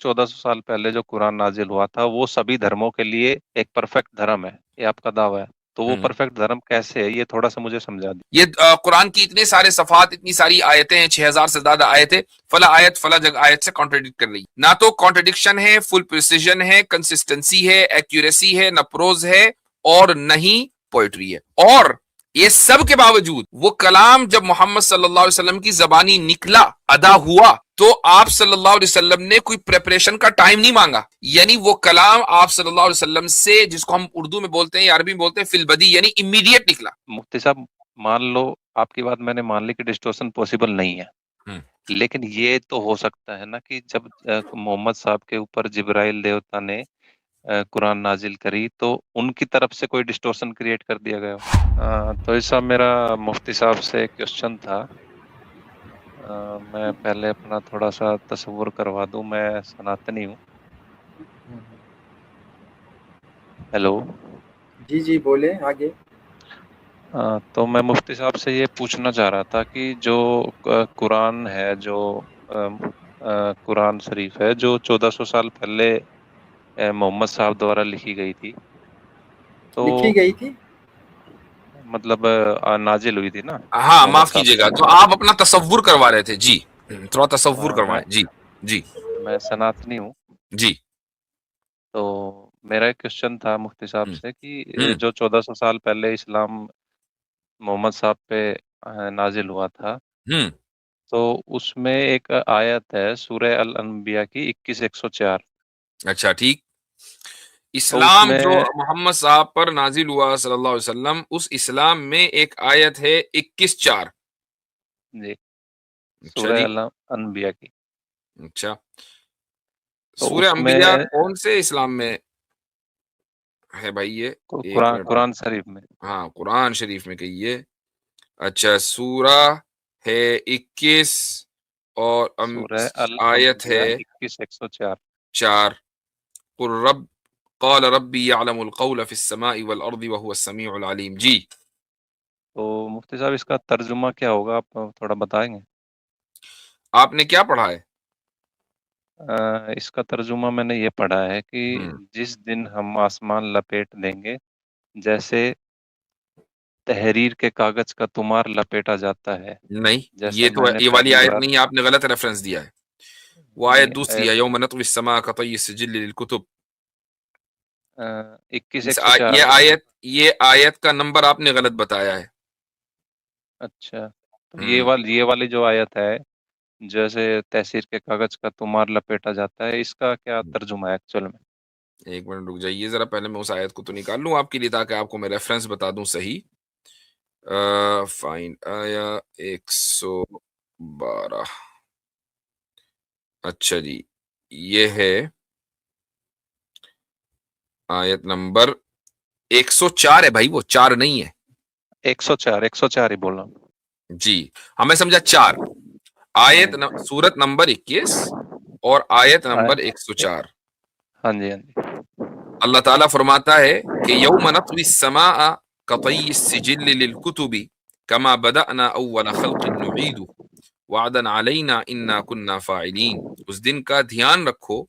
1400 साल पहले जो कुरान नाजिल हुआ था वो सभी धर्मों के लिए एक परफेक्ट धर्म है, ये आपका दावा है। तो वो हम्म। परफेक्ट धर्म कैसे है, ये थोड़ा सा मुझे समझा दीजिए। ये कुरान की इतने सारे सफात, इतनी सारी आयतें हैं, 6000 से ज्यादा आयतें, फला आयत फला जगह आयत से कॉन्ट्रडिक्ट कर रही, ना तो कॉन्ट्रडिक्शन है, फुल प्रिसीजन है, कंसिस्टेंसी है, एक्यूरेसी है, न प्रोज है और न ही पोएट्री है। और ये सब के बावजूद वो कलाम जब मोहम्मद सल्लल्लाहु अलैहि वसल्लम की जबानी निकला, अदा हुआ, तो आप सल्लल्लाहु अलैहि वसल्लम ने कोई प्रेपरेशन का टाइम नहीं मांगा। यानी वो कलाम आप सल्लल्लाहु अलैहि वसल्लम से, जिसको हम उर्दू में बोलते हैं या अरबी में बोलते हैं फिलबदी, यानी इमीडिएट निकला। मुफ्ती साहब, मान लो आपकी बात मैंने मान ली कि डिस्टोर्शन पॉसिबल नहीं है, हम्म। लेकिन ये तो हो सकता है ना कि जब मोहम्मद साहब के ऊपर जिब्राइल देवता ने कुरान नाजिल करी तो उनकी तरफ से कोई डिस्टोर्शन क्रिएट कर दिया गया हो। तो इस सब मेरा मुफ्ती साहब से क्वेश्चन था। मैं पहले अपना थोड़ा सा तसव्वुर करवा दूं, मैं सनातनी हूँ। हेलो। जी जी बोले आगे। तो मैं मुफ्ती साहब से ये पूछना चाह रहा था कि जो कुरान है, जो कुरान शरीफ है जो 1400 साल पहले मोहम्मद साहब द्वारा लिखी गई थी, तो लिखी गई थी। मतलब नाजिल हुई थी ना हाँ, मोहम्मद माफ साहब कीजिएगा, से। तो आप अपना तसव्वुर करवा रहे थे जी। थोड़ा तसव्वुर मैं करवाएं जी। जी। मैं सनातनी हूँ। जी। तो मेरा एक क्वेश्चन था मुफ्ती साहब हम्म। से कि हम्म। जो 1400 साल पहले इस्लाम मोहम्मद साहब पे नाजिल हुआ था, हम्म। तो उसमें एक आयत है सूरह अल अनबिया की 21-104। अच्छा, ठीक। तो इस्लाम जो उसमें मोहम्मद साहब पर नाजिल हुआ सल्लल्लाहु अलैहि वसल्लम, उस इस्लाम में एक आयत है 21:4। जी, अच्छा सूरह जी। अल अनबिया की। अच्छा, तो सूरह अंबिया उसमें कौन से इस्लाम में है भाई ये? एक कुरान मिनट रुक। कुरान शरीफ में हाँ, कुरान शरीफ में कहिए। अच्छा, सूरह है 21 और सूरह अल आयत है अनबिया 21-104। 4। कुल रब क़ाल रब्बी यअलमुल क़ौल फ़िस्समाइ वल अर्दि वहुवस समीउल अलीम। जी। तो मुफ्ती साहब इसका तर्जुमा क्या होगा, आप थोड़ा बताएंगे? आपने क्या पढ़ा है? इसका तर्जुमा मैंने ये पढ़ा है कि हम्म। जिस दिन हम आसमान लपेट देंगे, जैसे तहरीर के कागज का तुमार लपेटा जाता है, नहीं, जैसे ये तो मैंने ये वाली पहली आयत बार। नहीं है, आपने गलत रेफरेंस दिया है। वो आयत नहीं, दूसरी है, यौम नत्वी समा कतई सिजिल लिल कुतुब। 21-104 ये आयत का नंबर आपने गलत बताया है। अच्छा, तो हम्म। ये वाली जो आयत है, जैसे तहसीर के कागज का तुमार लपेटा जाता है, इसका क्या तर्जुमा है एक्चुअल में? एक मिनट रुक जाइए जरा, पहले मैं उस आयत को तो निकाल लूं आपके लिए ताकि आपको मैं रेफरेंस बता दूं सही। फाइंड आया 112। अच्छा जी, ये है आयत नंबर 104 है भाई, वो 4 नहीं है। 104 ही बोल रहा हूँ। जी, हमें समझा 4। सूरत नंबर 21 और आयत नंबर 104। हाँ जी, हाँ जी। अल्लाह ताला फरमाता है कि यौम नत्वी समा कतई सिजिल लिल कुतुबी कमा बदअना अव्वल खल्किन नुईदु वादन अलैना इन्ना कुन्ना फाइलीन। उस दिन का ध्यान रखो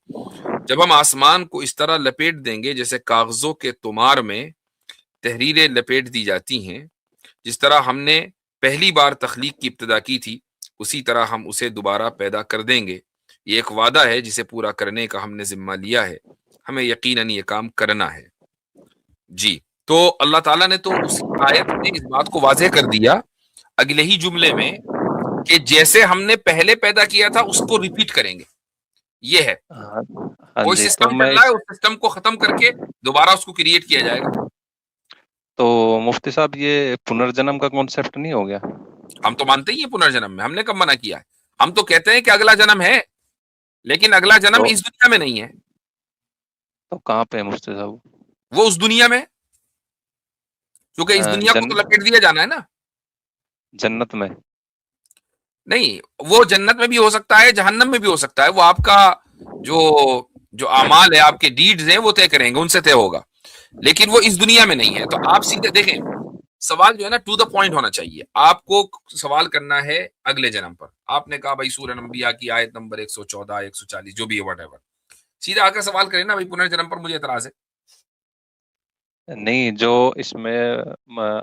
जब हम आसमान को इस तरह लपेट देंगे जैसे कागजों के तुमार में तहरीरें लपेट दी जाती हैं, जिस तरह हमने पहली बार तख्लीक की इब्तिदा की थी उसी तरह हम उसे दोबारा पैदा कर देंगे। ये एक वादा है जिसे पूरा करने का हमने जिम्मा लिया है, हमें यकीनन ये काम करना है। जी। तो अल्लाह ताला ने तो उस आयत में इस बात को वाज़ेह कर दिया अगले ही जुमले में कि जैसे हमने पहले पैदा किया था उसको रिपीट करेंगे। ये है, हाँ, हाँ कोई जी। तो सिस्टम मैं चल रहा है, इस उस सिस्टम को खत्म करके दोबारा उसको क्रिएट किया जाएगा। तो मुफ्ती साहब, ये पुनर्जन्म का कॉन्सेप्ट नहीं हो गया? हम तो मानते ही हैं पुनर्जन्म में, हमने कब मना किया है? हम तो कहते हैं कि अगला जन्म है, लेकिन अगला जन्म तो इस दुनिया में नहीं है। तो कहाँ पे है मुफ्ती साहब? वो उस दुनिया में, क्योंकि इस दुनिया को जन तो लपेट दिया जाना है ना। जन्नत में? नहीं, वो जन्नत में भी हो सकता है, जहन्नम में भी हो सकता है। वो आपका जो जो अमाल है, आपके डीड्स हैं, वो तय करेंगे, उनसे तय होगा। लेकिन वो इस दुनिया में नहीं है। तो आप सीधे देखें, सवाल जो है ना टू द पॉइंट होना चाहिए। आपको सवाल करना है अगले जन्म पर। आपने कहा भाई सूरह अंबिया की आयत नंबर 114 140 जो भी है, वट सीधा आकर सवाल करें ना भाई, पुनर्जन्म पर मुझे एतराज है। नहीं, जो इसमें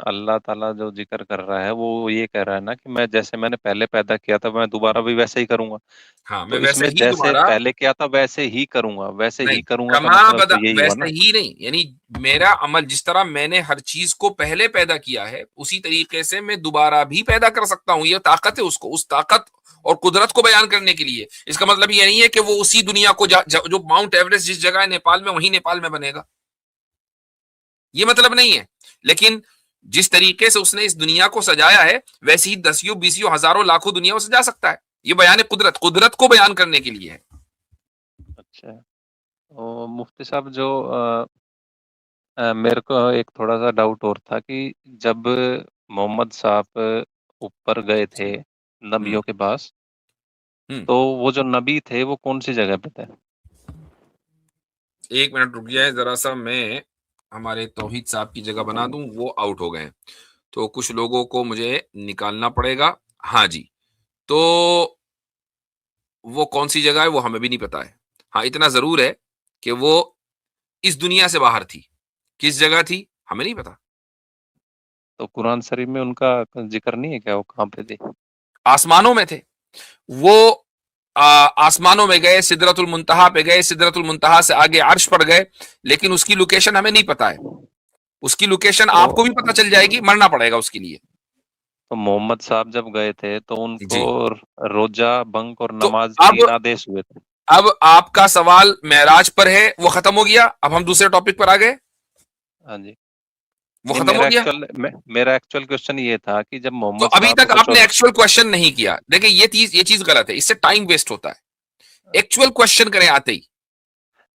अल्लाह ताला जो जिक्र कर रहा है वो ये कह रहा है ना कि मैं जैसे मैंने पहले पैदा किया था मैं दोबारा भी वैसे ही करूंगा। हाँ, मैं तो वैसे इसमें ही जैसे दोबारा, पहले किया था वैसे ही करूंगा, वैसे नहीं, ही करूंगा का कमा मतलब बदा, तो यही हुआ वैसे ना। ही नहीं, यानी मेरा अमल जिस तरह मैंने हर चीज को पहले पैदा किया है उसी तरीके से मैं दोबारा भी पैदा कर सकता हूं। ये ताकत है, उसको उस ताकत और कुदरत को बयान करने के लिए। इसका मतलब ये नहीं है कि वो उसी दुनिया को जो माउंट एवरेस्ट जिस जगह है नेपाल में, वहीं नेपाल में बनेगा, ये मतलब नहीं है। लेकिन जिस तरीके से उसने इस दुनिया को सजाया है वैसे ही दसियों बीसियों हजारों लाखों दुनिया को सजा सकता है। ये बयान कुदरत, कुदरत को बयान करने के लिए है। अच्छा, तो मुफ्ती साहब जो मेरे को एक थोड़ा सा डाउट और था कि जब मोहम्मद साहब ऊपर गए थे हम्म नबियों के पास, हम्म तो वो जो नबी थे वो कौन सी जगह पे थे? एक मिनट रुक जाए जरा सा, मैं हमारे तौहीद साहब की जगह बना दूं, वो आउट हो गए हैं, तो कुछ लोगों को मुझे निकालना पड़ेगा। हाँ जी, तो वो कौन सी जगह है वो हमें भी नहीं पता है। हाँ, इतना जरूर है कि वो इस दुनिया से बाहर थी। किस जगह थी हमें नहीं पता। तो कुरान शरीफ में उनका जिक्र नहीं है क्या, वो कहाँ पे थे? आसमानों में थे वो। आसमानों में गए, सिदरतुल मुंतहा पे गए, सिदरतुल मुंतहा से आगे अर्श पर गए, लेकिन उसकी लोकेशन हमें नहीं पता है। उसकी लोकेशन तो आपको भी पता चल जाएगी, मरना पड़ेगा उसके लिए। तो मोहम्मद साहब जब गए थे तो उनको जी, रोजा, बंक और तो नमाज अब 3 आदेश हुए थे। अब आपका सवाल मेराज पर है, वो खत्म हो गया। अब हम दूसरे टॉपिक पर आ गए, हाँ जी। वो नहीं, खत्म हो गया। मेरा एक्चुअल क्वेश्चन ये था कि जब तो मोहम्मद अभी साहब तक को आपने 14। एक्चुअल क्वेश्चन नहीं किया। देखिए ये चीज गलत है, इससे टाइम वेस्ट होता है। एक्चुअल क्वेश्चन करें आते ही।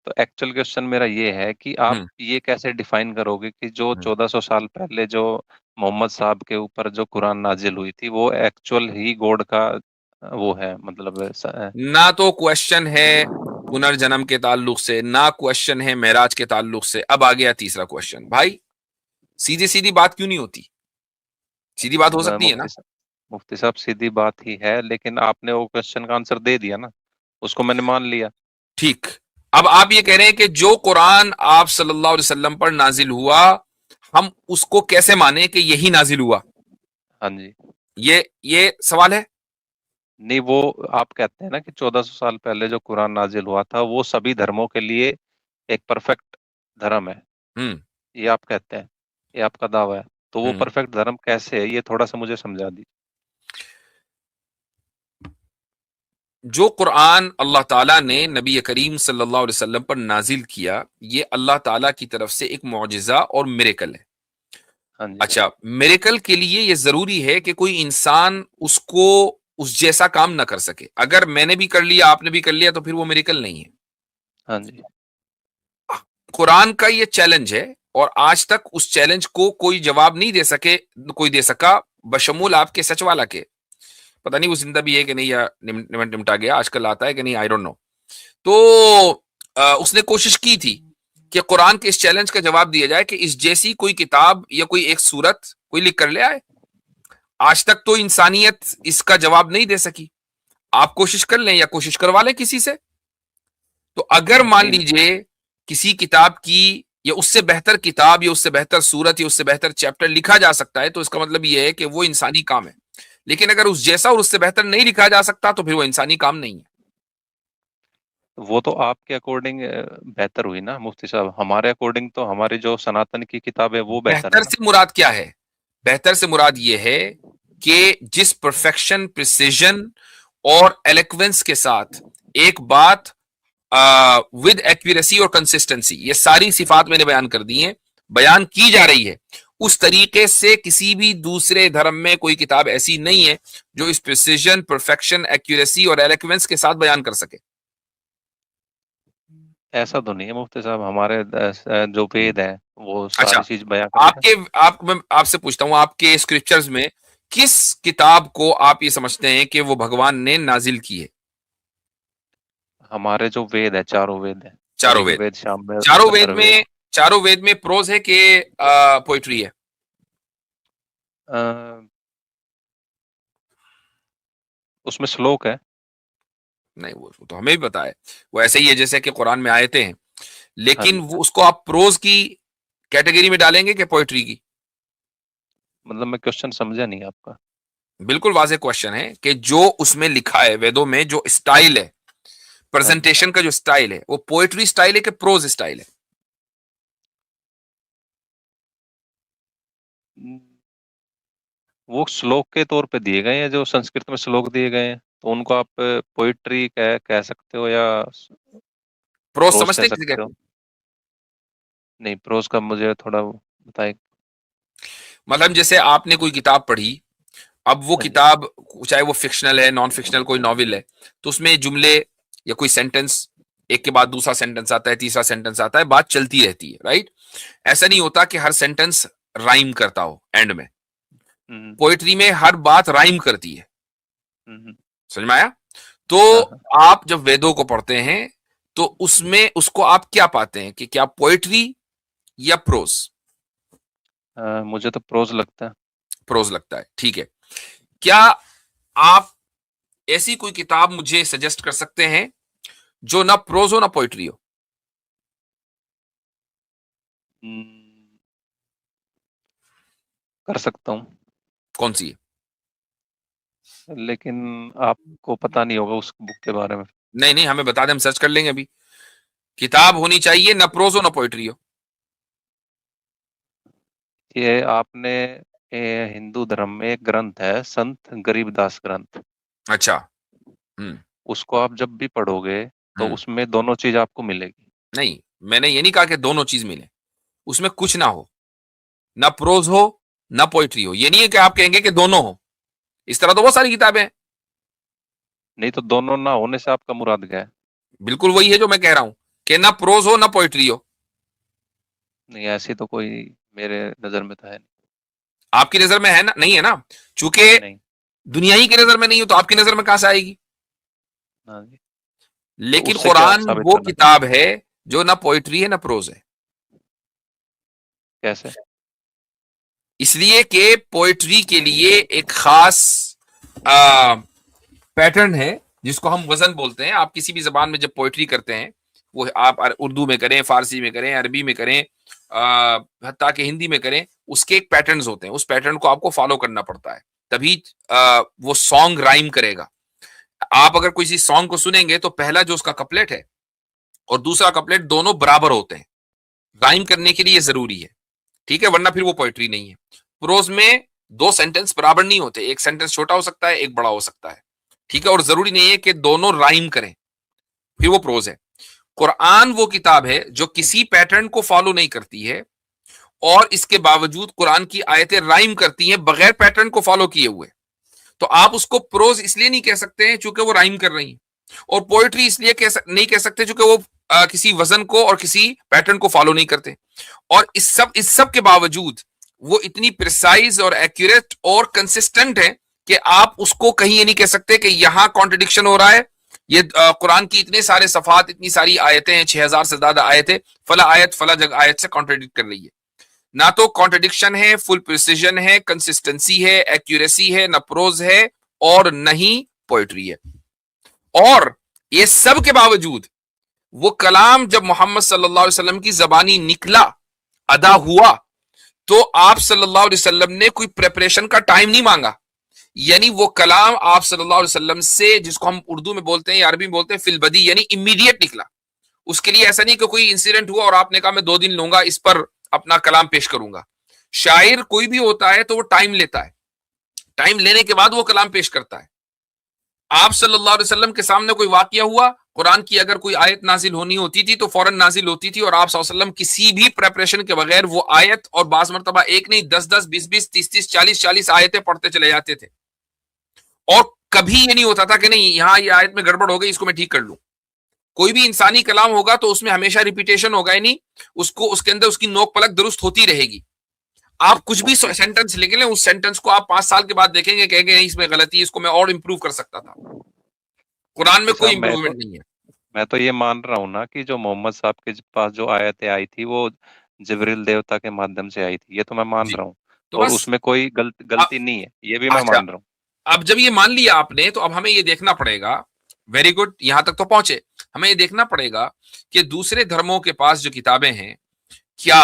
तो एक्चुअल क्वेश्चन मेरा ये है कि आप हम्म ये कैसे डिफाइन करोगे कि जो हम्म। 1400 साल पहले जो मोहम्मद साहब के ऊपर जो कुरान नाजिल हुई थी वो एक्चुअल ही गॉड का वो है, मतलब ना तो क्वेश्चन है पुनर्जन्म के ताल्लुक से, ना क्वेश्चन है मेराज के ताल्लुक से। अब आ गया तीसरा क्वेश्चन। भाई, सीधी सीधी बात क्यों नहीं होती? सीधी बात हो सकती है ना। मुफ्ती साहब सीधी बात ही है, लेकिन आपने वो क्वेश्चन का आंसर दे दिया ना, उसको मैंने मान लिया। ठीक। अब आप ये कह रहे हैं कि जो कुरान आप सल्लल्लाहु अलैहि वसल्लम पर नाजिल हुआ, हम उसको कैसे माने कि यही नाजिल हुआ? हाँ जी। ये सवाल है। नहीं, वो आप कहते हैं ना कि 1400 साल पहले जो कुरान नाजिल हुआ था वो सभी धर्मों के लिए एक परफेक्ट धर्म है, हम्म ये आप कहते हैं, ये आपका दावा है। तो वो हम्म परफेक्ट धर्म कैसे है, ये थोड़ा सा मुझे समझा दीजिए। जो कुरान अल्लाह ताला ने नबी करीम सल्लल्लाहु अलैहि वसल्लम पर नाजिल किया, ये अल्लाह ताला की तरफ से एक मौजिजा और मिरेकल है। हाँ जी। अच्छा, मिरेकल के लिए ये जरूरी है कि कोई इंसान उसको उस जैसा काम ना कर सके। अगर मैंने भी कर लिया, आपने भी कर लिया, तो फिर वो मिरेकल नहीं है। हाँ जी। कुरान का ये चैलेंज है, और आज तक उस चैलेंज को कोई जवाब नहीं दे सके, कोई दे सका, बशमूल आपके सच वाला के। पता नहीं वो जिंदा भी है कि नहीं, या निमटा गया, आजकल आता है कि नहीं, आई डोंट नो। तो उसने कोशिश की थी कि कुरान के इस चैलेंज का जवाब दिया जाए कि इस जैसी कोई किताब या कोई एक सूरत कोई लिख कर ले आए। आज तक तो इंसानियत इसका जवाब नहीं दे सकी। आप कोशिश कर लें या कोशिश करवा लें किसी से। तो अगर मान नहीं, लीजिए किसी किताब की या उससे बेहतर किताब या उससे बेहतर सूरत या उससे बेहतर चैप्टर लिखा जा सकता है, तो इसका मतलब यह है कि वो इंसानी काम है। लेकिन अगर उस जैसा और उससे बेहतर नहीं लिखा जा सकता, तो फिर वो इंसानी काम नहीं है। वो तो आपके अकॉर्डिंग बेहतर हुई ना मुफ्ती साहब, हमारे अकॉर्डिंग तो हमारी जो सनातन की किताब है वो बेहतर है बेहतर ना। से मुराद क्या है? बेहतर से मुराद यह है कि जिस परफेक्शन, प्रिसिजन और एलोक्वेंस के साथ एक बात विद एक्यूरेसी और कंसिस्टेंसी, ये सारी सिफात मैंने बयान कर दी हैं, बयान की जा रही है, उस तरीके से किसी भी दूसरे धर्म में कोई किताब ऐसी नहीं है जो इस प्रिसिजन, परफेक्शन, एक्यूरेसी और एलोक्वेंस के साथ बयान कर सके। ऐसा तो नहीं है मुफ्ती साहब, हमारे जो वेद है वो अच्छा, सारी चीज बयां करते हैं। मैं आपसे पूछता हूं, आपके स्क्रिप्चर्स में किस किताब को आप ये समझते हैं कि वो भगवान ने नाजिल की है? हमारे जो वेद है, चारों वेद है, चारों वेद। ऋग्वेद, सामवेद, चारों वेद अथर्ववेद। में चारों वेद में प्रोज है कि पोइट्री है? अ, उसमें श्लोक है। नहीं, वो तो हमें भी पता है, वो ऐसे ही है जैसे कि कुरान में आयतें हैं, हाँ लेकिन जी। वो उसको आप प्रोज की कैटेगरी में डालेंगे कि पोएट्री की? मतलब मैं क्वेश्चन समझा नहीं आपका। बिल्कुल वाज़ेह क्वेश्चन है कि जो उसमें लिखा है वेदों में, जो स्टाइल है, हाँ जी। प्रेजेंटेशन का जो स्टाइल है, वो पोएट्री स्टाइल है कि प्रोज स्टाइल है? हम्म, वो श्लोक के तौर पे दिए गए हैं, जो संस्कृत में श्लोक दिए गए हैं, तो उनको आप पोइट्री कह सकते हो या प्रोज प्रोज कह समझते हैं किसे सकते कहते हो। हैं? नहीं, प्रोज का मुझे थोड़ा बताए। मतलब जैसे आपने कोई किताब पढ़ी, अब वो हाँ जी। किताब चाहे वो फिक्शनल है, नॉन फिक्शनल कोई नॉवेल है, तो उसमें जुमले या कोई सेंटेंस, एक के बाद दूसरा सेंटेंस आता है, तीसरा सेंटेंस आता है, बात चलती रहती है, राइट? ऐसा नहीं होता कि हर सेंटेंस राइम करता हो एंड में। हम्म। पोएट्री में हर बात राइम करती है। हम्म। समझ में आया? तो हाँ हाँ। आप जब वेदों को पढ़ते हैं तो उसमें उसको आप क्या पाते हैं कि क्या पोएट्री या प्रोज? मुझे तो प्रोज लगता है। प्रोज लगता है, ठीक है। क्या आप ऐसी कोई किताब मुझे सजेस्ट कर सकते हैं जो ना प्रोज हो ना पोएट्री हो? हम्म, कर सकता हूँ, कौन सी है? लेकिन आपको पता नहीं होगा उस बुक के बारे में। नहीं नहीं, हमें बता दें, हम सर्च कर लेंगे अभी। किताब होनी चाहिए ना प्रोज हो ना पोएट्री हो। ये आपने हिंदू धर्म में एक ग्रंथ है, संत गरीबदास ग्रंथ। अच्छा। हम्म। उसको आप जब भी पढ़ोगे तो हम्म। उसमें दोनों चीज आपको मिलेगी। नहीं, मैंने ये नहीं कहा कि दोनों चीज मिले, उसमें कुछ ना हो, ना प्रोज हो ना पोएट्री हो। ये नहीं है कि आप कहेंगे कि दोनों हो, इस तरह तो बहुत सारी किताबें हैं। नहीं तो दोनों ना होने से आपका मुराद क्या है? बिल्कुल वही है जो मैं कह रहा हूं कि ना प्रोज हो ना पोएट्री हो। नहीं, ऐसी तो कोई मेरे नजर में तो है नहीं। आपकी नजर में है ना? नहीं है ना, चूंकि नहीं। दुनिया ही की नजर में नहीं हो तो आपकी नजर में कहां से आएगी? हाँ जी। तो लेकिन उससे क्या आप कुरान साबित वो करना चाहते किताब हैं? है जो ना पोएट्री है ना प्रोज है। कैसे? इसलिए कि पोएट्री के लिए एक खास पैटर्न है जिसको हम वजन बोलते हैं। आप किसी भी जबान में जब पोएट्री करते हैं, वो आप उर्दू में करें, फारसी में करें, अरबी में करें, हत्ता कि हिंदी में करें, उसके एक पैटर्न्स होते हैं। उस पैटर्न को आपको फॉलो करना पड़ता है, तभी वो सॉन्ग राइम करेगा। आप अगर किसी सॉन्ग को सुनेंगे तो पहला जो उसका कपलेट है और दूसरा कपलेट दोनों बराबर होते हैं, राइम करने के लिए जरूरी है, ठीक है, वरना फिर वो पोएट्री नहीं है। प्रोज में दो सेंटेंस बराबर नहीं होते, एक सेंटेंस छोटा हो सकता है, एक बड़ा हो सकता है, ठीक है, और जरूरी नहीं है कि दोनों राइम करें, फिर वो प्रोज है। कुरान वो किताब है जो किसी पैटर्न को फॉलो नहीं करती है, और इसके बावजूद कुरान की आयतें राइम करती हैं बगैर पैटर्न को फॉलो किए हुए। तो आप उसको प्रोज इसलिए नहीं कह सकते हैं चूंकि वो राइम कर रही है, और पोएट्री इसलिए नहीं कह सकते चूंकि वो किसी वजन को और किसी पैटर्न को फॉलो नहीं करते। और इस सब के बावजूद वो इतनी प्रिसाइज और एक्यूरेट और कंसिस्टेंट है कि आप उसको कहीं ये नहीं कह सकते कि यहां कॉन्ट्रडिक्शन हो रहा है। ये कुरान की इतने सारे सफात, इतनी सारी आयतें हैं, 6000 से ज्यादा आयतें, फला आयत फला जगह आयत से कॉन्ट्रडिक्ट कर रही है। ना तो कॉन्ट्रडिक्शन है, फुल प्रिसीजन है, कंसिस्टेंसी है, एक्यूरेसी है, न प्रोज है और न ही पोएट्री है। और ये सब के बावजूद वो कलाम जब मोहम्मद सल्लल्लाहु अलैहि वसल्लम की जबानी निकला, अदा हुआ, तो आप सल्लल्लाहु अलैहि वसल्लम ने कोई प्रेपरेशन का टाइम नहीं मांगा। यानी वो कलाम आप सल्लल्लाहु अलैहि वसल्लम से, जिसको हम उर्दू में बोलते हैं या अरबी में बोलते हैं फिलबदी, यानी इमीडिएट निकला। उसके लिए ऐसा नहीं कि कोई इंसिडेंट हुआ और आपने कहा मैं 2 दिन लूंगा इस पर अपना कलाम पेश करूंगा। शायर कोई भी होता है तो वो टाइम लेता है, टाइम लेने के बाद वो कलाम पेश करता है। आप सल्लल्लाहु अलैहि वसल्लम के सामने कोई वाकया हुआ, कुरान की अगर कोई आयत नाजिल होनी होती थी तो फौरन नाजिल होती थी, और आप सल्लल्लाहु अलैहि वसल्लम किसी भी प्रेपरेशन के बगैर वो आयत, और बाज मरतबा एक नहीं 10-10, 20-20, 30-30, 40-40 आयतें पढ़ते चले जाते थे। और कभी ये नहीं होता था कि नहीं यहां ये आयत में गड़बड़ हो गई, इसको मैं ठीक कर लूं। कोई भी इंसानी कलाम होगा तो उसमें हमेशा रिपीटेशन होगा ही नहीं, उसको उसके अंदर उसकी नोक पलक दुरुस्त होती रहेगी। आप कुछ भी ओके। सेंटेंस लिख लें, उस सेंटेंस को आप 5 साल के बाद देखेंगे, कहेंगे इसमें गलती है, इसको मैं और इंप्रूव कर सकता था। कुरान में मुफ्ती कोई साहब, इंप्रूवमेंट नहीं है। मैं तो ये मान रहा हूँ ना कि जो मोहम्मद साहब के पास जो आयतें आई थी वो जिब्रील देवता के माध्यम से आई थी, ये तो मैं मान जी। रहा हूँ। तो और बस उसमें कोई गलती नहीं है, ये भी मैं अच्छा, मान रहा हूँ। अब जब ये मान लिया आपने तो अब हमें ये देखना पड़ेगा वेरी गुड, यहां तक तो पहुंचे। हमें ये देखना पड़ेगा कि दूसरे धर्मों के पास जो किताबें हैं क्या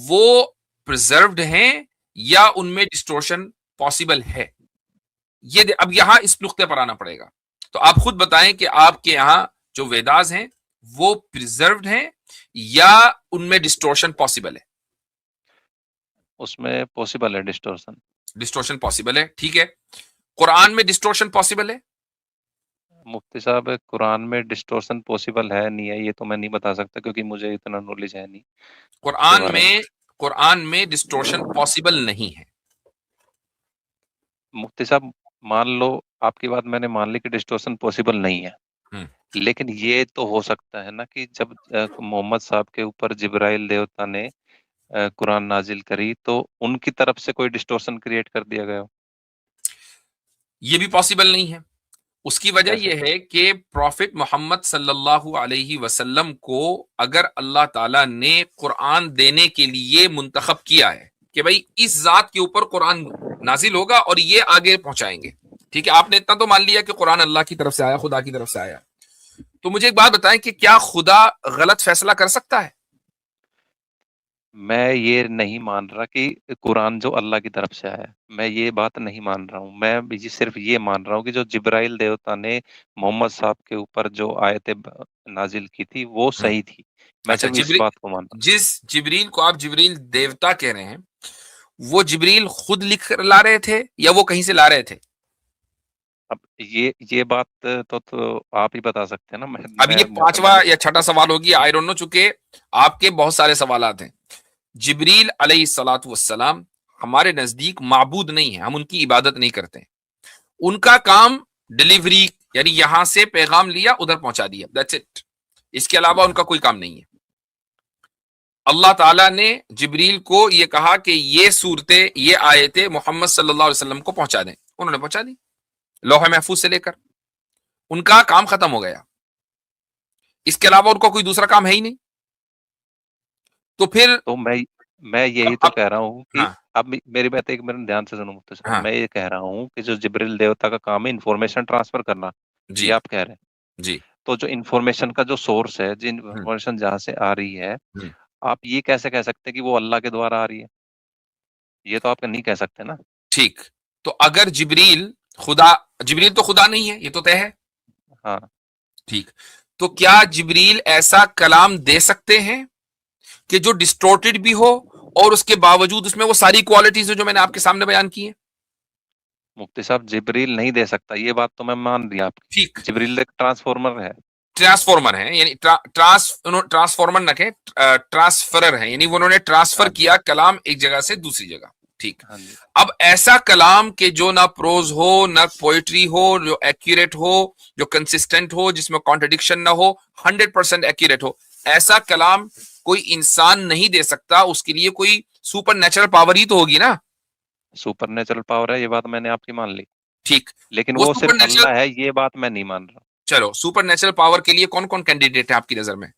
वो प्रिजर्व्ड हैं या उनमें डिस्टोर्शन पॉसिबल है। अब यहां इस नुक्ते पर आना पड़ेगा। तो आप खुद बताएं कि आपके यहां जो वेदास हैं वो प्रिजर्व्ड हैं या उनमें डिस्टोर्शन पॉसिबल है। उसमें पॉसिबल है डिस्टोर्शन। डिस्टोर्शन पॉसिबल है, ठीक है। कुरान में डिस्टोर्शन पॉसिबल है। मुफ्ती साहब, कुरान में डिस्टोर्शन पॉसिबल है नहीं है ये तो मैं नहीं बता सकता, क्योंकि मुझे इतना नॉलेज है नहीं उसके कुरान बारे में। में कुरान में डिस्टोर्शन पॉसिबल नहीं है। मुफ्ती साहब, मान लो आपकी बात मैंने मान ली कि डिस्टोर्शन पॉसिबल नहीं है, हम्म, लेकिन ये तो हो सकता है ना कि जब मोहम्मद साहब के ऊपर जिब्राइल देवता ने कुरान नाजिल करी तो उनकी तरफ से कोई डिस्टोर्शन क्रिएट कर दिया गया हो। ये भी पॉसिबल नहीं है। उसकी वजह कैसे? यह है कि प्रॉफिट मोहम्मद सल्लल्लाहु अलैहि वसल्लम को अगर अल्लाह ताला ने कुरान देने के लिए मुंतखब किया है कि भाई इस जात के ऊपर कुरान नाजिल होगा और ये आगे पहुंचाएंगे, ठीक है, आपने इतना तो मान लिया कि कुरान अल्लाह की तरफ से आया, खुदा की तरफ से आया, तो मुझे एक बात बताएं कि क्या खुदा गलत फैसला कर सकता है। मैं ये नहीं मान रहा कि कुरान जो अल्लाह की तरफ से आया है, मैं ये बात नहीं मान रहा हूँ। मैं भी सिर्फ ये मान रहा हूँ कि जो जिब्राइल देवता ने मोहम्मद साहब के ऊपर जो आयतें नाजिल की थी वो हम्म, सही थी। मैं अच्छा, सिर्फ इस बात को मानता हूँ। जिस जिब्रील को आप जिब्रील देवता कह रहे हैं वो जिब्रील खुद लिख ला रहे थे या वो कहीं से ला रहे थे। अब ये बात तो आप ही बता सकते हैं ना। अब ये पांचवा मैंने या छठा सवाल होगी, आई डोंट नो, चूंकि आपके बहुत सारे सवालात हैं। जिब्रील अलैहिस्सलातु वस्सलाम हमारे नजदीक माबूद नहीं है, हम उनकी इबादत नहीं करते। उनका काम डिलीवरी, यानी यहां से पैगाम लिया उधर पहुंचा दिया, दैट्स इट। इसके अलावा उनका कोई काम नहीं है। अल्लाह ताला ने जिब्रील को ये कहा कि ये सूरतें, ये आयतें मोहम्मद सल्लल्लाहु अलैहि वसल्लम को पहुंचा दें, उन्होंने पहुंचा दी लौह महफूज से लेकर। उनका काम खत्म हो गया, इसके अलावा उनका कोई दूसरा काम है ही नहीं। तो फिर तो मैं यही तो अब कह रहा हूँ कि हाँ, अब मेरी बात एक मिनट ध्यान से सुनो मुफ्ती साहब। हाँ, मैं ये कह रहा हूँ कि जो जिब्रील देवता का काम है इंफॉर्मेशन ट्रांसफर करना, ये जी, आप कह रहे हैं। जी, तो जो इंफॉर्मेशन का जो सोर्स है, जिन हम्म, इंफॉर्मेशन जहाँ से आ रही है, हम्म, आप ये कैसे कह सकते हैं कि वो अल्लाह के द्वारा आ रही है? ये तो आप नहीं कह सकते ना। ठीक। तो अगर जिब्रील खुदा, जिब्रील तो खुदा नहीं है, ये तो तय है, हाँ। ठीक। तो क्या जिब्रील ऐसा कलाम दे सकते हैं कि जो डिस्टोर्टेड भी हो और उसके बावजूद उसमें वो सारी क्वालिटीज जो मैंने आपके सामने बयान की है। मुफ्ती साहब, जिब्रील नहीं दे सकता, ये बात तो मैं मान रही आपकी। ठीक, जिब्रील एक ट्रांसफॉर्मर है। ट्रांसफॉर्मर है, यानी ट्रांसफॉर्मर न कहे, ट्रांसफरर है, यानी उन्होंने ट्रांसफर हाँ जी। किया कलाम एक जगह से दूसरी जगह, ठीक। हाँ जी। अब ऐसा कलाम के जो ना प्रोज हो ना पोएट्री हो, जो एक्यूरेट हो, जो कंसिस्टेंट हो, जिसमें कॉन्ट्रडिक्शन ना हो, 100% एक्यूरेट हो, ऐसा कलाम कोई इंसान नहीं दे सकता। उसके लिए कोई सुपर नेचुरल पावर ही तो होगी ना। सुपर नेचुरल पावर है, ये बात मैंने आपकी मान ली, ठीक। लेकिन वो वो सुपर सिर्फ नेचुरल, अल्लाह है, ये बात मैं नहीं मान रहा। चलो, सुपर नेचुरल पावर के लिए कौन कौन कैंडिडेट है आपकी नजर में।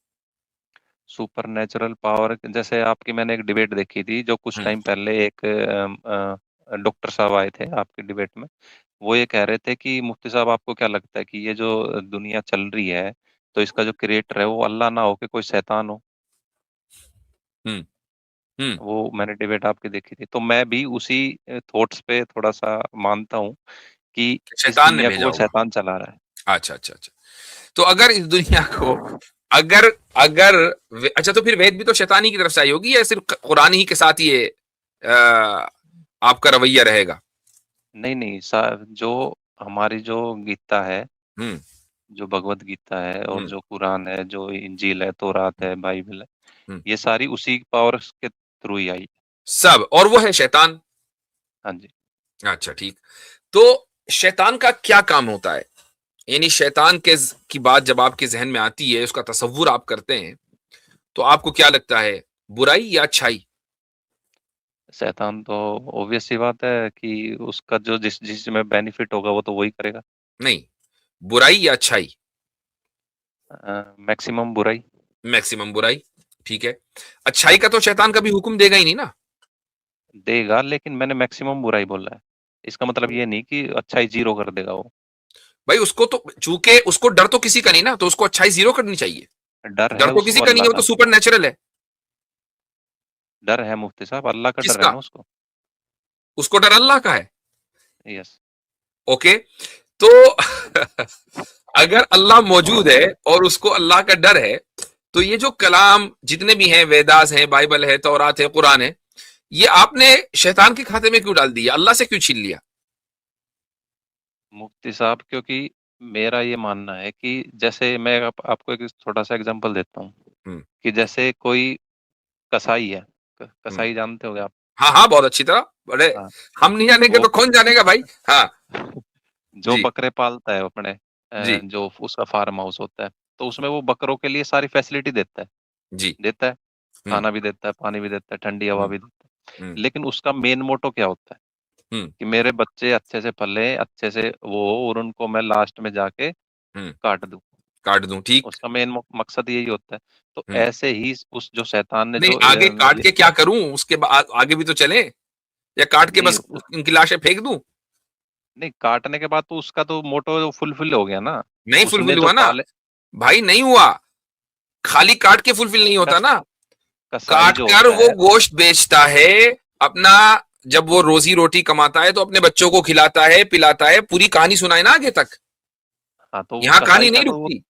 सुपर नेचुरल पावर, जैसे आपकी मैंने एक डिबेट देखी थी जो कुछ हम्म, टाइम पहले, एक डॉक्टर साहब आए थे आपकी डिबेट में। वो ये कह रहे थे कि मुफ्ती साहब, आपको क्या लगता है कि ये जो दुनिया चल रही है, तो इसका जो क्रिएटर है वो अल्लाह ना हो कि कोई शैतान हो? हम्म, हम्म। वो मैंने डिबेट आपकी देखी थी, तो मैं भी उसी थॉट्स पे थोड़ा सा मानता हूँ कि इस शैतान ने दुनिया को भेजा कोई होगा। शैतान चला रहा है। अच्छा, अच्छा, अच्छा। तो अगर इस दुनिया को, अगर अगर अच्छा, तो फिर वेद भी तो शैतानी की तरफ से आई होगी या सिर्फ कुरान ही के साथ ये आपका रवैया रहेगा। नहीं नहीं, जो हमारी जो गीता है, हम्म, जो भगवत गीता है, और हम्म, जो कुरान है, जो इंजील है, तौरात है, बाइबल है, हम्म। ये सारी उसी पावर के थ्रू ही आई। सब, और वो है शैतान। हाँ जी। अच्छा, ठीक। तो शैतान का क्या काम होता है, यानी शैतान के की बात जब आपके जहन में आती है, उसका तसव्वुर आप करते हैं, तो आपको क्या लगता है, बुराई या अच्छाई। शैतान तो ऑब्वियस सी बात है कि उसका जो जिसमें बेनिफिट होगा वो तो वही करेगा। नहीं, बुराई या अच्छाई। मैक्सिमम बुराई। मैक्सिमम बुराई, ठीक है। अच्छाई का तो शैतान कभी हुक्म देगा ही नहीं ना। देगा, लेकिन मैंने मैक्सिमम बुराई बोला है। इसका मतलब ये नहीं कि अच्छाई जीरो कर देगा वो। भाई उसको तो, चूंकि उसको डर तो किसी का नहीं ना, तो उसको अच्छाई जीरो करनी चाहिए। डर है डर तो किसी उसको का नहीं है, अल्लाह वो तो का, सुपर नेचुरल है। डर है मुफ्ती साहब, अल्लाह का डर है किसका? ना उसको। उसको डर अल्लाह का है। यस। ओके, तो अगर अल्लाह मौजूद है और उसको अल्लाह का डर है, तो ये जो कलाम जितने भी हैं, वेदास हैं, बाइबल है, तौरात है, कुरान है, ये आपने शैतान के खाते में क्यों डाल दिया, अल्लाह से क्यों छीन लिया? मुफ्ती साहब क्योंकि मेरा ये मानना है कि जैसे मैं आपको एक छोटा सा एग्जांपल देता हूँ कि जैसे कोई कसाई है, कसाई जानते होगे आप। हाँ हाँ, बहुत अच्छी तरह, बड़े, हाँ, हम नहीं जानेंगे वो तो कौन जानेगा भाई। हाँ जो जी बकरे पालता है अपने, जी जो उसका फार्म हाउस होता है, तो उसमें वो बकरों के लिए सारी फैसिलिटी जी। देता है, हम्म खाना भी देता है, पानी भी देता है, ठंडी हवा हम्म भी देता हम्म है। लेकिन उसका मेन मोटो क्या होता है हम्म कि मेरे बच्चे अच्छे से पले, अच्छे से वो हो, और उनको मैं लास्ट में जाके हम्म, काट दूं। काट दूं, ठीक। उसका मेन मकसद यही होता है। तो हम्म, ऐसे ही उस जो शैतान ने नहीं जो आगे काट के क्या करूं, उसके बाद आगे भी तो चले, या काट के नहीं बस इनकी लाशें फेंक दूं? नहीं, काटने के बाद तो उसका तो मोटो फुलफिल हो गया ना। नहीं उसने फुलफिल जो हुआ ना पाले, भाई, नहीं हुआ। खाली काट के फुलफिल नहीं होता कस, ना, कसाई काट जो कर होता वो है। गोश्त बेचता है अपना, जब वो रोजी रोटी कमाता है तो अपने बच्चों को खिलाता है, पिलाता है, पूरी कहानी सुनाए ना आगे तक, हाँ, तो वो यहाँ कसाई कहानी का नहीं तो वो रुकती।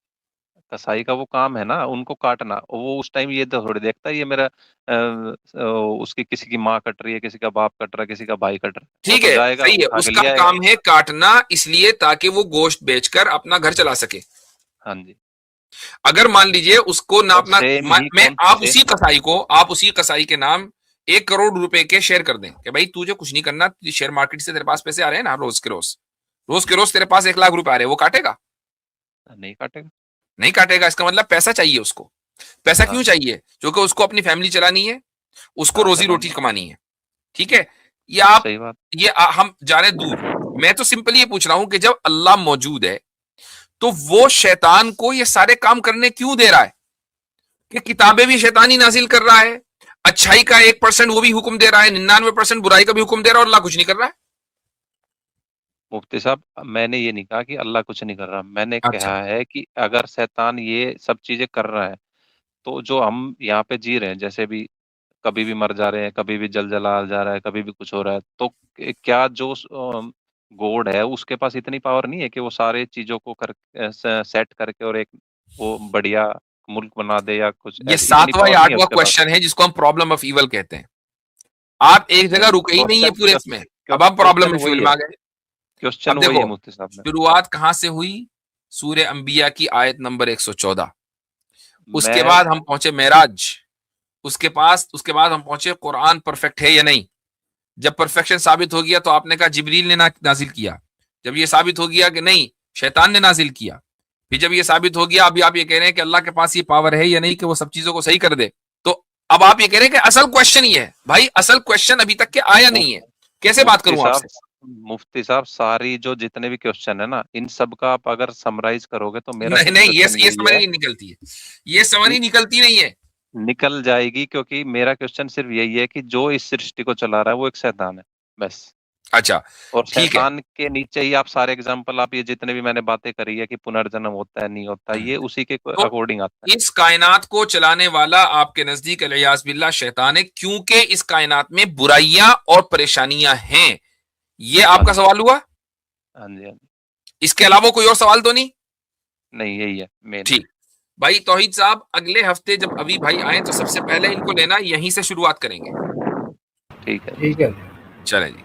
कसाई का वो काम है ना उनको काटना। और वो उस टाइम ये तो थोड़ी देखता है ये मेरा उसकी किसी की माँ कट रही है, किसी का बाप कट रहा है, किसी का भाई कट रहा है, वो ठीक तो है, जाएगा सही है, उठा के उसका ले आएगा। काम है काटना, इसलिए ताकि वो गोश्त बेचकर अपना घर चला सके। हाँ जी। अगर मान लीजिए उसको ना और अपना, सेम ही मैं, कौन आप से, उसी कसाई को, आप उसी कसाई के नाम 1 करोड़ रुपए के शेयर कर दें कि भाई तुझे कुछ नहीं करना, तुझे शेयर मार्केट से तेरे पास पैसे आ रहे हैं ना, रोज के रोज, रोज के रोज तेरे पास 1 लाख रुपए आ रहे हैं, वो काटेगा? नहीं काटेगा। नहीं काटेगा। इसका मतलब पैसा चाहिए उसको। पैसा हाँ क्यों चाहिए? क्योंकि उसको अपनी फैमिली चलानी है, उसको हाँ, रोजी रोटी चलानी। कमानी है। ठीक है, ये आप, सही बात। ये हम जाने दूर, मैं तो सिंपली ये पूछ रहा हूं कि जब अल्लाह मौजूद है, तो वो शैतान को ये सारे काम करने क्यों दे रहा है? कि किताबें भी शैतान ही नाजिल कर रहा है, अच्छाई का 1% वो भी हुक्म दे रहा है, 99% बुराई का भी हुक्म दे रहा है, और अल्लाह कुछ नहीं कर रहा है। मुफ्ती साहब, मैंने ये नहीं कहा कि अल्लाह कुछ नहीं कर रहा, मैंने अच्छा, कहा है कि अगर शैतान ये सब चीजें कर रहा है, तो जो हम यहाँ पे जी रहे हैं, जैसे भी कभी भी मर जा रहे हैं, कभी भी जल जला जा रहा है, कभी भी कुछ हो रहा है, तो क्या जो गॉड है उसके पास इतनी पावर नहीं है कि वो सारे चीजों को सेट करके और एक वो बढ़िया मुल्क बना दे या कुछ ये ऐसी, इतनी 7वां या पावर नहीं है 8वां उसके पास। क्वेश्चन है जिसको हम प्रॉब्लम ऑफ इवल कहते हैं। आप एक जगह नहीं, रुके ही नहीं है पूरे इसमें, अब आप प्रॉब्लम क्वेश्चन ऑफ इवल वही में है, आ गए। क्वेश्चन अब वही है देखो, मुफ्ती साहब ने। शुरुआत कहां से हुई? सूर्य अंबिया की आयत नंबर 114। उसके मैं बाद हम पहुंचे मेराज, उसके बाद हम पहुंचे कुरान परफेक्ट है या नहीं। जब परफेक्शन साबित हो गया तो आपने कहा जिब्रील ने नाजिल किया। जब ये साबित हो गया कि नहीं, शैतान ने नाजिल किया। फिर जब ये साबित हो गया, अभी आप ये कह रहे हैं कि अल्लाह के पास ये पावर है या नहीं कि वो सब चीजों को सही कर दे, तो अब आप ये कह रहे हैं कि असल क्वेश्चन ही है। भाई असल क्वेश्चन अभी तक के आया नहीं है, कैसे बात मुफ्ती करूं साहब, आपसे? सारी जो जितने भी क्वेश्चन है ना, इन सब का आप अगर समराइज करोगे तो मेरा नहीं नहीं, क्वेश्चन ये यही समझ है नहीं निकलती है, ये समझ कि नहीं निकलती नहीं है। निकल जाएगी, क्योंकि मेरा क्वेश्चन सिर्फ यही है कि जो इस सृष्टि को चला रहा है वो एक शैतान है, बस। अच्छा, और ठीक है। शैतान के नीचे ही आप सारे एग्जाम्पल, आप ये जितने भी मैंने बातें करी है कि पुनर्जन्म होता है नहीं होता, ये उसी के तो अकॉर्डिंग आता इस कायनात को चलाने वाला आपके नजदीक अलियास बिल्लाह शैतान है, क्योंकि इस कायनात में बुराइयां और परेशानियां हैं। ये है। हाँ आपका जी, सवाल हुआ? हाँ जी, हाँ जी। इसके अलावा कोई और सवाल तो नहीं? नहीं, यही है मेन। ठीक। भाई तौहीद साहब, अगले हफ्ते जब अभी भाई आए तो सबसे पहले इनको लेना, यहीं से शुरुआत करेंगे। ठीक है। ठीक है। चलें जी।